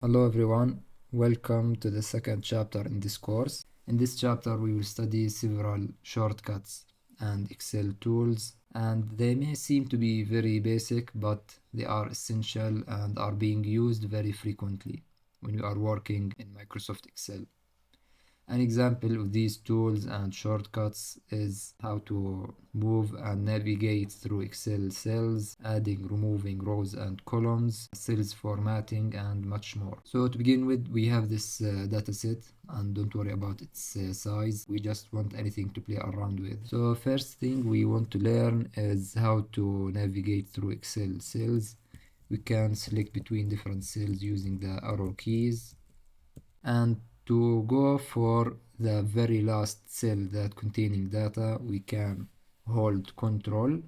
Hello everyone, welcome to the second chapter in this course. In this chapter we will study several shortcuts and Excel tools, and they may seem to be very basic, but they are essential and are being used very frequently when you are working in Microsoft Excel. An example of these tools and shortcuts is how to move and navigate through Excel cells, adding, removing rows and columns, cells formatting, and much more. So to begin with, we have this dataset, and don't worry about its size. We just want anything to play around with. So first thing we want to learn is how to navigate through Excel cells. We can select between different cells using the arrow keys, and to go for the very last cell that containing data, we can hold Control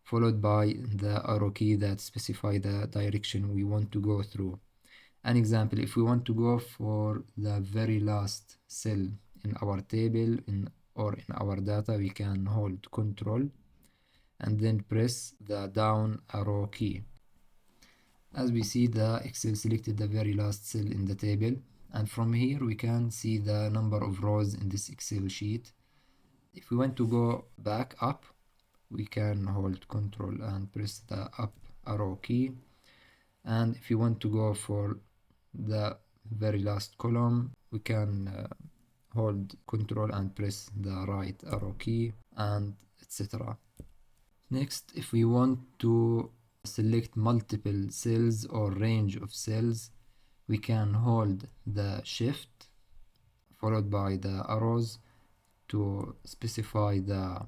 followed by the arrow key that specify the direction we want to go through. An example, if we want to go for the very last cell in our table or in our data, we can hold Control and then press the down arrow key. As we see, the Excel selected the very last cell in the table, and from here we can see the number of rows in this Excel sheet. If we want to go back up, we can hold Control and press the up arrow key, and if you want to go for the very last column, we can hold Control and press the right arrow key, and etc. Next, if we want to select multiple cells or range of cells, we can hold the shift followed by the arrows to specify the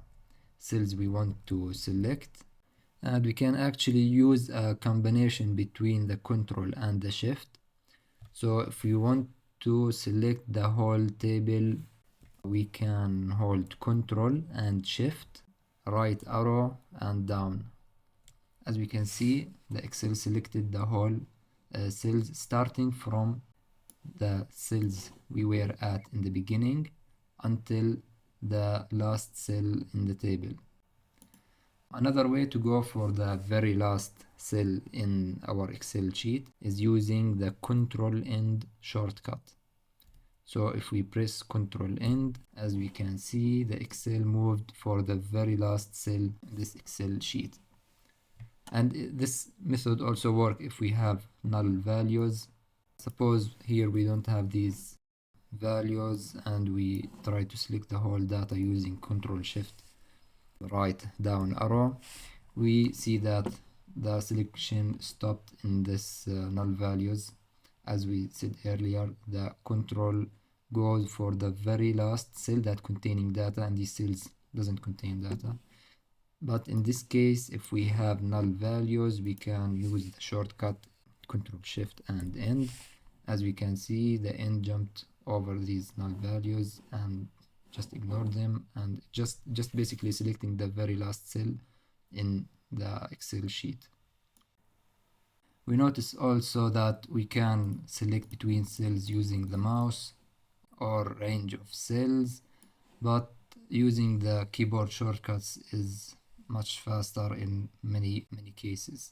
cells we want to select, and we can actually use a combination between the control and the shift. So if we want to select the whole table, we can hold control and shift, right arrow and down. As we can see, the Excel selected the whole cells starting from the cells we were at in the beginning until the last cell in the table. Another way to go for the very last cell in our Excel sheet is using the Control End shortcut. So if we press Control End, as we can see, the Excel moved for the very last cell in this Excel sheet. And this method also works if we have null values. Suppose here we don't have these values and we try to select the whole data using Control Shift right down arrow. We see that the selection stopped in this null values. As we said earlier, the control goes for the very last cell that containing data, and these cells doesn't contain data. But in this case, if we have null values, we can use the shortcut Control Shift and End. As we can see, the end jumped over these null values and just ignore them, and just basically selecting the very last cell in the Excel sheet. We notice also that we can select between cells using the mouse or range of cells, but using the keyboard shortcuts is much faster in many cases.